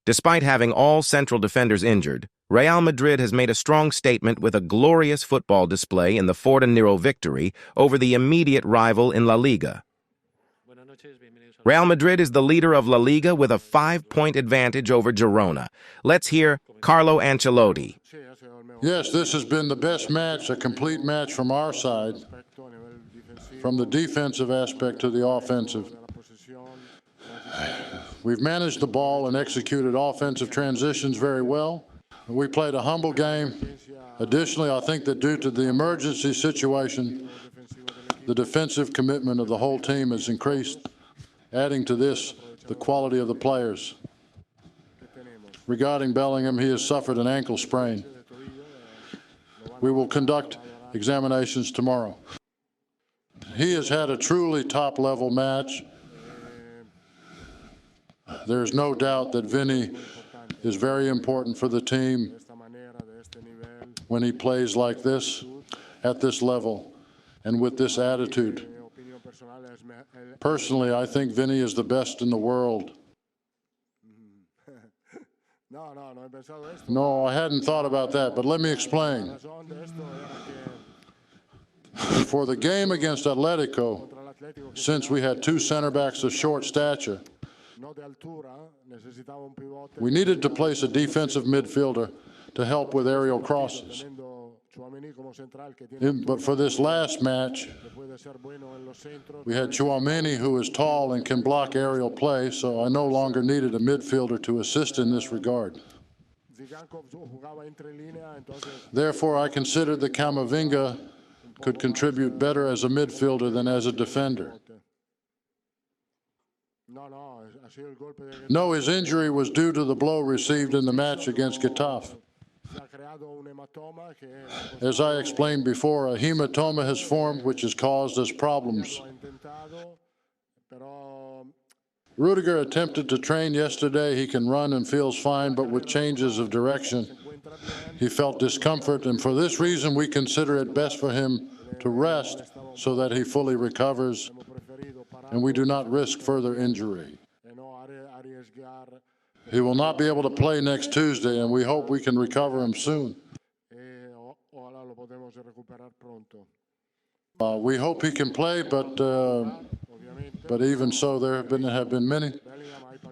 Despite having all central defenders injured, Real Madrid has made a strong statement with a glorious football display in the 4-0 victory over the immediate rival in La Liga. Real Madrid is the leader of La Liga with a 5-point advantage over Girona. Let's hear Carlo Ancelotti. Yes, this has been the best match, a complete match from our side, from the defensive aspect to the offensive. We've managed the ball and executed offensive transitions very well. We played a humble game. Additionally, I think that due to the emergency situation, the defensive commitment of the whole team has increased, adding to this the quality of the players. Regarding Bellingham, he has suffered an ankle sprain. We will conduct examinations tomorrow. He has had a truly top-level match. There's no doubt that Vinny is very important for the team when he plays like this, at this level, and with this attitude. Personally, I think Vinny is the best in the world. No, I hadn't thought about that, but let me explain. For the game against Atletico, since we had two center backs of short stature, we needed to place a defensive midfielder to help with aerial crosses. But for this last match, we had Tchouaméni, who is tall and can block aerial play, so I no longer needed a midfielder to assist in this regard. Therefore, I considered that Camavinga could contribute better as a midfielder than as a defender. No, his injury was due to the blow received in the match against Getafe. As I explained before, a hematoma has formed which has caused us problems. Rodrygo attempted to train yesterday. He can run and feels fine, but with changes of direction, he felt discomfort, and for this reason we consider it best for him to rest so that he fully recovers and we do not risk further injury. He will not be able to play next Tuesday, and we hope we can recover him soon. We hope he can play, but even so, there have been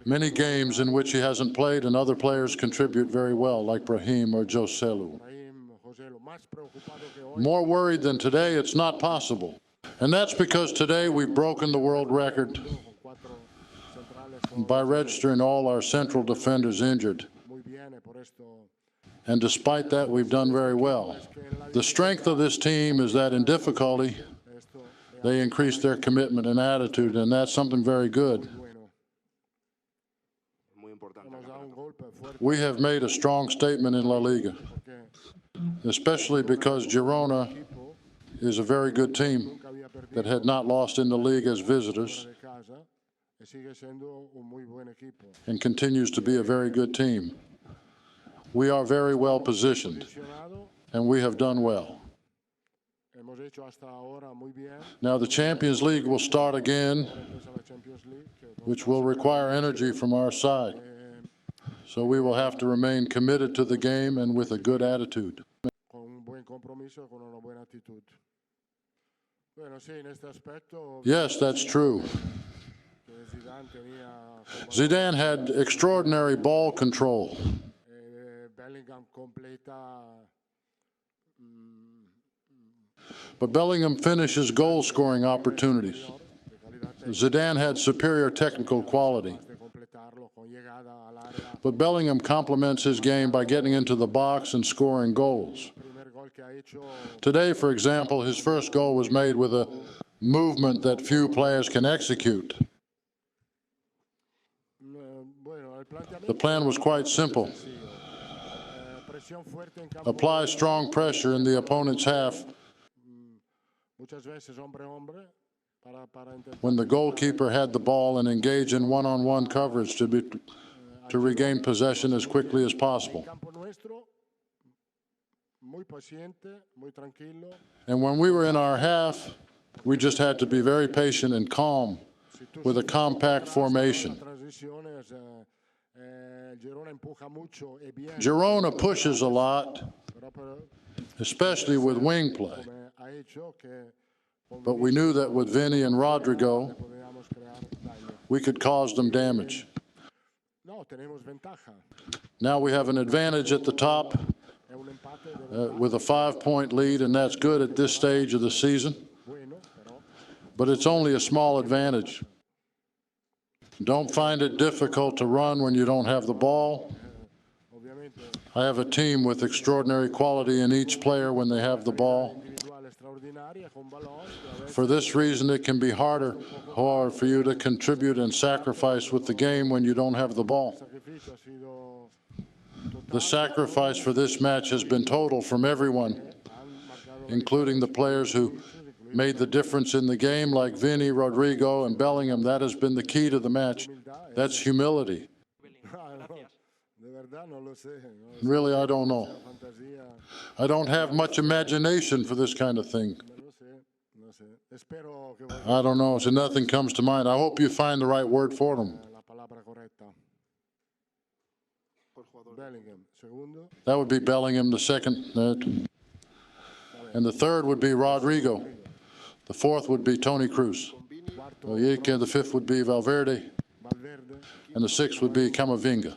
many games in which he hasn't played, and other players contribute very well, like Brahim or Joselu. More worried than today, it's not possible. And that's because today we've broken the world record by registering all our central defenders injured. And despite that, we've done very well. The strength of this team is that in difficulty, they increase their commitment and attitude, and that's something very good. We have made a strong statement in La Liga, especially because Girona is a very good team that had not lost in the league as visitors and continues to be a very good team. We are very well positioned, and we have done well. Now the Champions League will start again, which will require energy from our side. So we will have to remain committed to the game and with a good attitude. Yes, that's true. Zidane had extraordinary ball control. But Bellingham finishes goal-scoring opportunities. Zidane had superior technical quality. But Bellingham complements his game by getting into the box and scoring goals. Today, for example, his first goal was made with a movement that few players can execute. The plan was quite simple. Apply strong pressure in the opponent's half when the goalkeeper had the ball and engage in one-on-one coverage to regain possession as quickly as possible. And when we were in our half, we just had to be very patient and calm with a compact formation. Girona pushes a lot, especially with wing play. But we knew that with Vinny and Rodrygo, we could cause them damage. Now we have an advantage at the top with a 5-point lead, and that's good at this stage of the season. But it's only a small advantage. Don't find it difficult to run when you don't have the ball. I have a team with extraordinary quality in each player when they have the ball. For this reason, it can be hard for you to contribute and sacrifice with the game when you don't have the ball. The sacrifice for this match has been total from everyone, including the players who made the difference in the game, like Vinny, Rodrygo, and Bellingham. That has been the key to the match. That's humility. Really, I don't know. I don't have much imagination for this kind of thing. I don't know, so nothing comes to mind. I hope you find the right word for them. That would be Bellingham, the second. And the third would be Rodrygo. The fourth would be Toni Kroos. The fifth would be Valverde. And the sixth would be Camavinga.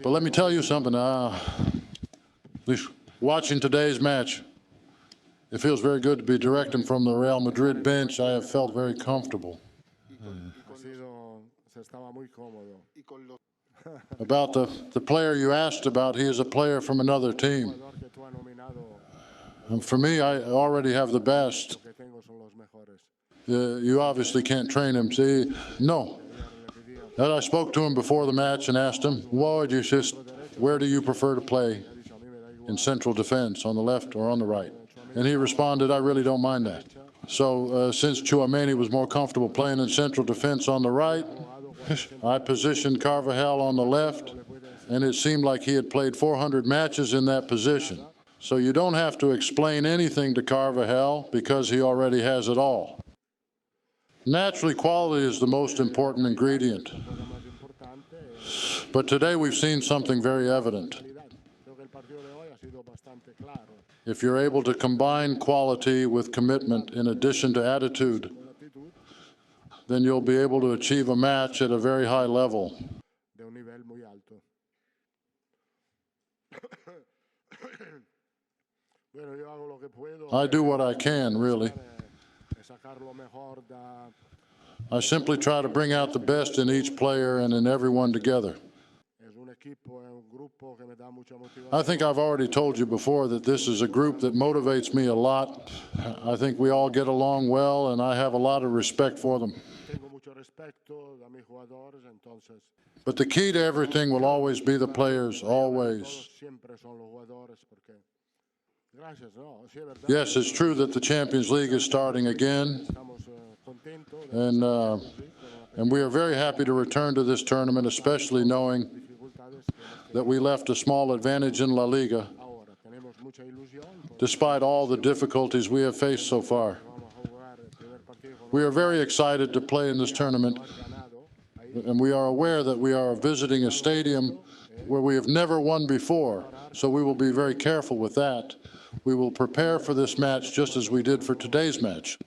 But let me tell you something. Watching today's match, it feels very good to be directing from the Real Madrid bench. I have felt very comfortable. About the player you asked about, he is a player from another team. And for me, I already have the best. You obviously can't train him. See, no. I spoke to him before the match and asked him, where do you prefer to play in central defense, on the left or on the right? And he responded, I really don't mind that. So since Tchouaméni was more comfortable playing in central defense on the right, I positioned Carvajal on the left, and it seemed like he had played 400 matches in that position. So you don't have to explain anything to Carvajal because he already has it all. Naturally, quality is the most important ingredient. But today we've seen something very evident. If you're able to combine quality with commitment in addition to attitude, then you'll be able to achieve a match at a very high level. I do what I can, really. I simply try to bring out the best in each player and in everyone together. I think I've already told you before that this is a group that motivates me a lot. I think we all get along well, and I have a lot of respect for them. But the key to everything will always be the players, always. Yes, it's true that the Champions League is starting again, and we are very happy to return to this tournament, especially knowing that we left a small advantage in La Liga, despite all the difficulties we have faced so far. We are very excited to play in this tournament, and we are aware that we are visiting a stadium where we have never won before, so we will be very careful with that. We will prepare for this match just as we did for today's match.